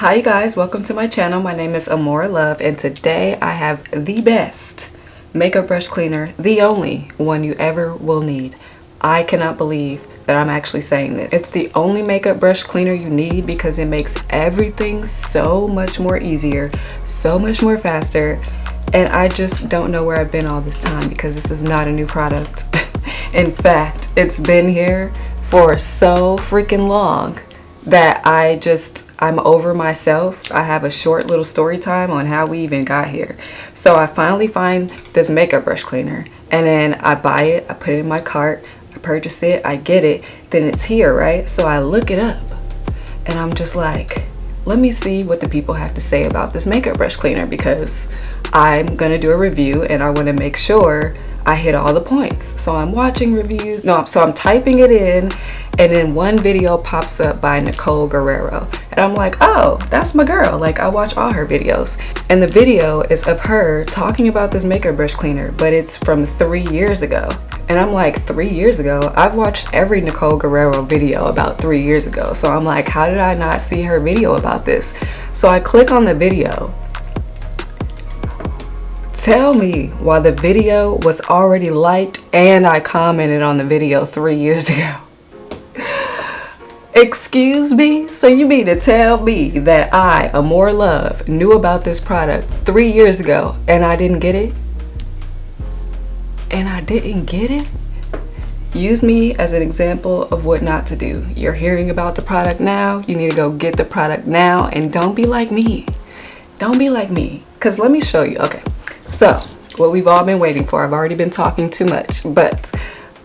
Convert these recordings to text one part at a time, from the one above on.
Hi you guys, welcome to my channel. My name is Amore Love and today I have the best makeup brush cleaner, the only one you ever will need. I cannot believe that I'm actually saying this. It's the only makeup brush cleaner you need because it makes everything so much more easier, so much more faster, and I just don't know where I've been all this time because this is not a new product. In fact, it's been here for so freaking long that I'm over myself. I have a short little story time on how we even got here. So I finally find this makeup brush cleaner and then I buy it, I put it in my cart, I purchase it, I get it, then it's here, right? So I look it up and I'm just like, let me see what the people have to say about this makeup brush cleaner because I'm gonna do a review and I want to make sure I hit all the points. So I'm watching reviews, so I'm typing it in and then one video pops up by Nicole Guerrero and I'm like, oh, that's my girl. Like, I watch all her videos and the video is of her talking about this makeup brush cleaner, but it's from 3 years ago. And I'm like, 3 years ago? I've watched every Nicole Guerrero video about 3 years ago. So I'm like, how did I not see her video about this? So I click on the video. Tell me why the video was already liked and I commented on the video 3 years ago. Excuse me? So you mean to tell me that I, Amore Love, knew about this product 3 years ago and I didn't get it? And I didn't get it? Use me as an example of what not to do. You're hearing about the product now. You need to go get the product now and don't be like me. Don't be like me. Because let me show you. Okay. So, what we've all been waiting for. I've already been talking too much, but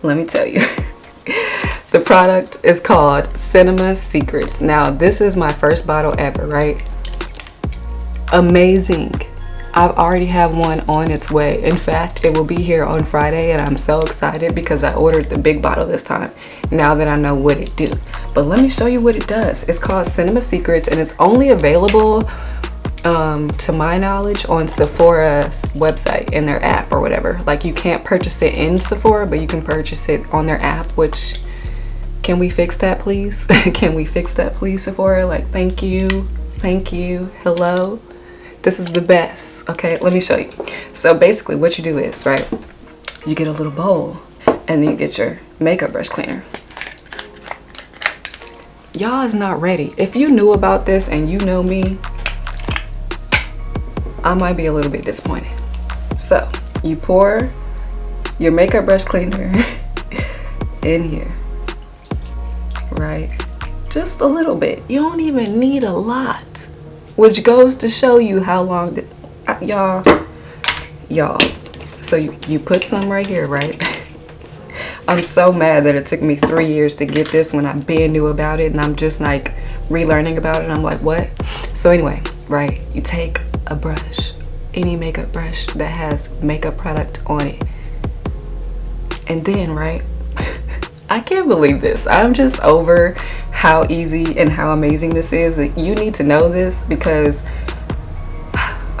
let me tell you. The product is called Cinema Secrets. Now, this is my first bottle ever, right? Amazing. I've already have one on its way. In fact, it will be here on Friday, and I'm so excited because I ordered the big bottle this time, now that I know what it do. But let me show you what it does. It's called Cinema Secrets, and it's only available to my knowledge on Sephora's website in their app or whatever. Like, you can't purchase it in Sephora, but you can purchase it on their app, which, can we fix that please? Can we fix that please, Sephora? Like, thank you, hello. This is the best. Okay, let me show you. So basically what you do is, right, you get a little bowl and then you get your makeup brush cleaner. Y'all is not ready. If you knew about this and you know me, I might be a little bit disappointed. So you pour your makeup brush cleaner in here, right? Just a little bit. You don't even need a lot, which goes to show you how long y'all. So you put some right here, right? I'm so mad that it took me 3 years to get this when I been knew about it and I'm just like relearning about it and I'm like, what? So anyway, right, you take a brush, any makeup brush that has makeup product on it, and then, right, I can't believe this. I'm just over how easy and how amazing this is. You need to know this because,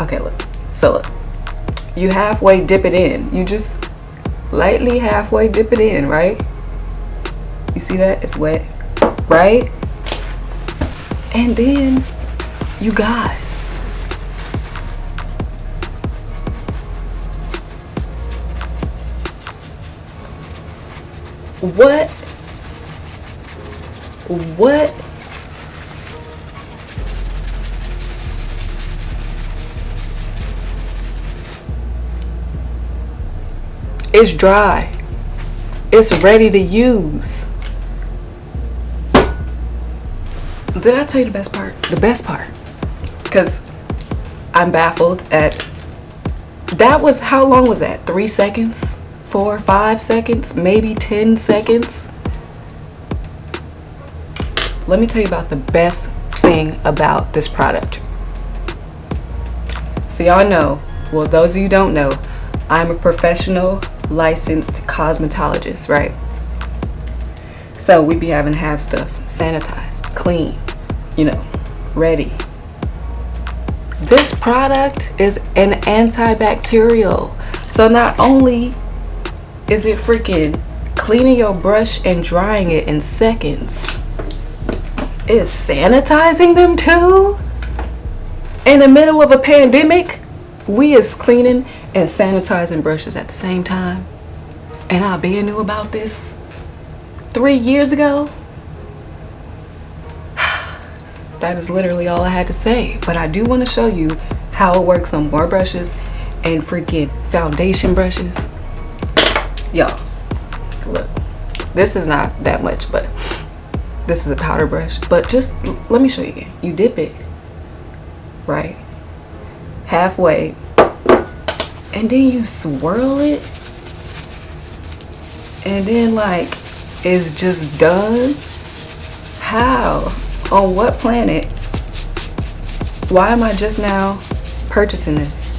okay, look. So look, you halfway dip it in. You just lightly halfway dip it in, right? You see that? It's wet, right? And then, you guys, what it's dry, it's ready to use. Did I tell you the best part? The best part, because I'm baffled at that. Was, how long was that? 3 seconds? 4, 5 seconds, maybe 10 seconds. Let me tell you about the best thing about this product. So y'all know, well, those of you who don't know, I'm a professional licensed cosmetologist, right? So we be having to have stuff sanitized, clean, you know, ready. This product is an antibacterial. So not only is it freaking cleaning your brush and drying it in seconds, it's sanitizing them too? In the middle of a pandemic, we is cleaning and sanitizing brushes at the same time. And I been knew about this 3 years ago. That is literally all I had to say. But I do want to show you how it works on more brushes and freaking foundation brushes. Y'all, look, this is not that much, but this is a powder brush. But just let me show you again. You dip it right halfway, and then you swirl it, and then like it's just done. How? On what planet? Why am I just now purchasing this?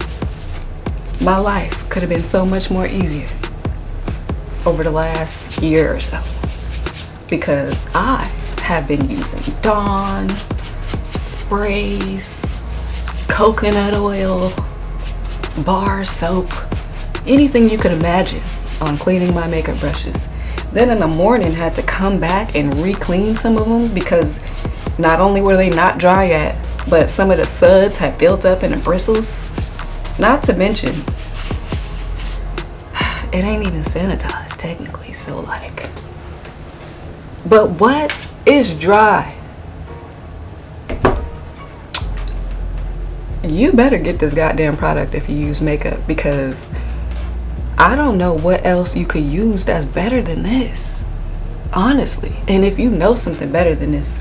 My life could have been so much more easier over the last year or so, because I have been using Dawn sprays, coconut oil, bar soap, anything you could imagine on cleaning my makeup brushes. Then in the morning had to come back and re-clean some of them because not only were they not dry yet, but some of the suds had built up in the bristles. Not to mention, it ain't even sanitized technically, so like, but what is dry? You better get this goddamn product if you use makeup, because I don't know what else you could use that's better than this, honestly. And if you know something better than this,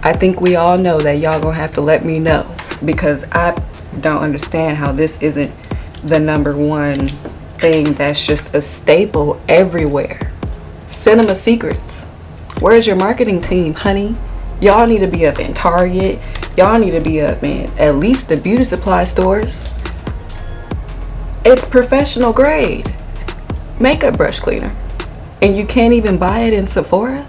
I think we all know that y'all gonna have to let me know, because I don't understand how this isn't the #1 thing that's just a staple everywhere. Cinema Secrets, where's your marketing team, honey? Y'all need to be up in Target. Y'all need to be up in at least the beauty supply stores. It's professional grade makeup brush cleaner, and you can't even buy it in Sephora?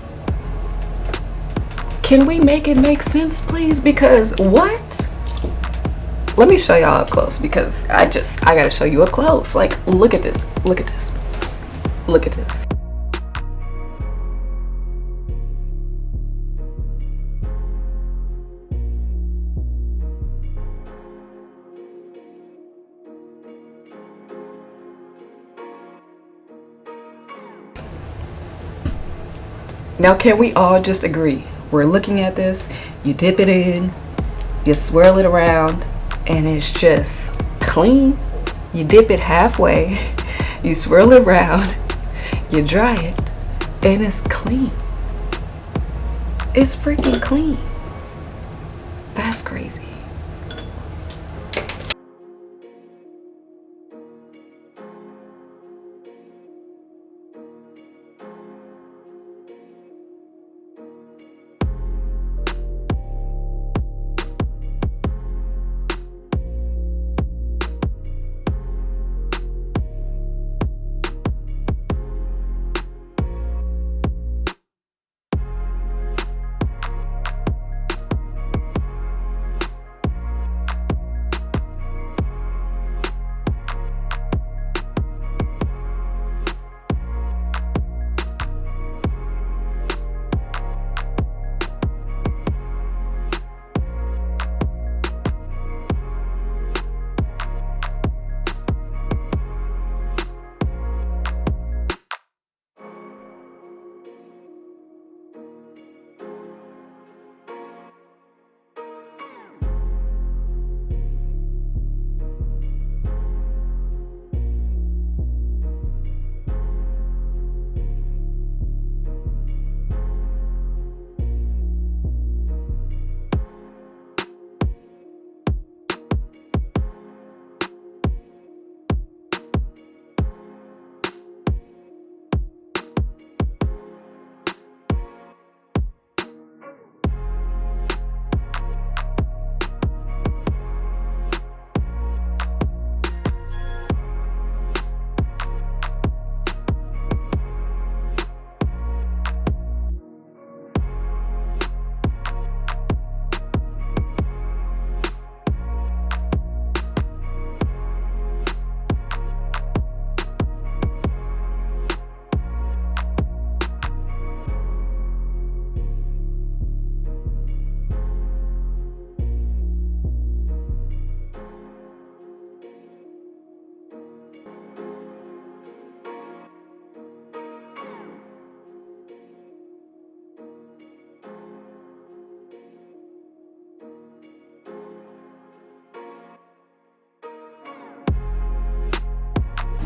Can we make it make sense, please? Because what? Let me show y'all up close, because I gotta show you up close. Like, look at this, look at this, look at this. Now, can we all just agree? We're looking at this, you dip it in, you swirl it around, and it's just clean. You dip it halfway, you swirl it around, you dry it, and it's clean. It's freaking clean. That's crazy.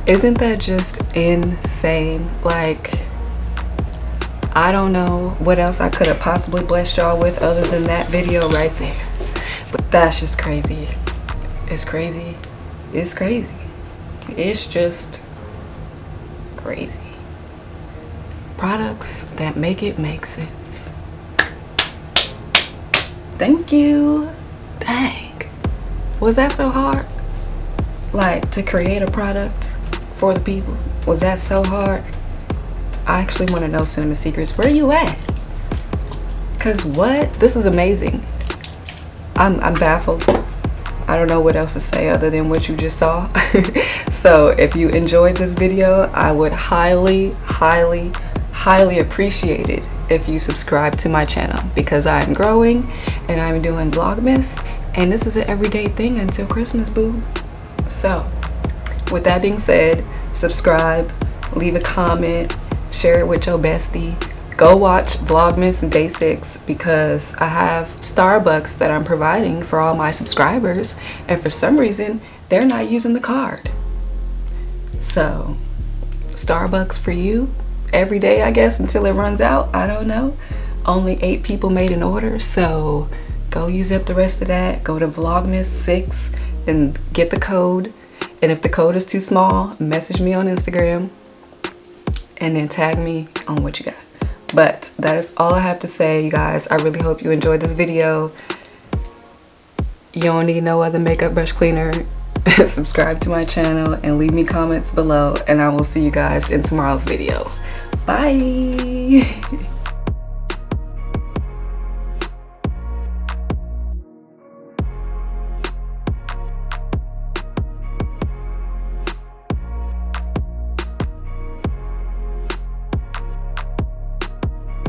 Isn't that just insane? Like, I don't know what else I could have possibly blessed y'all with other than that video right there. But that's just crazy. It's crazy. It's crazy. It's just crazy. Products that make it make sense. Thank you. Dang. Was that so hard? Like, to create a product for the people? Was that so hard? I actually want to know, Cinnamon Secrets, where you at? Cause what? This is amazing. I'm baffled. I don't know what else to say other than what you just saw. So if you enjoyed this video, I would highly appreciate it if you subscribe to my channel, because I'm growing and I'm doing Vlogmas, and this is an everyday thing until Christmas, boo. So with that being said, subscribe, leave a comment, share it with your bestie. Go watch Vlogmas Basics, because I have Starbucks that I'm providing for all my subscribers, and for some reason they're not using the card. So Starbucks for you every day, I guess, until it runs out. I don't know. Only 8 people made an order, so go use up the rest of that. Go to Vlogmas 6 and get the code, and if the code is too small, message me on Instagram and then tag me on what you got. But that is all I have to say, you guys. I really hope you enjoyed this video. You don't need no other makeup brush cleaner. Subscribe to my channel and leave me comments below, and I will see you guys in tomorrow's video. Bye.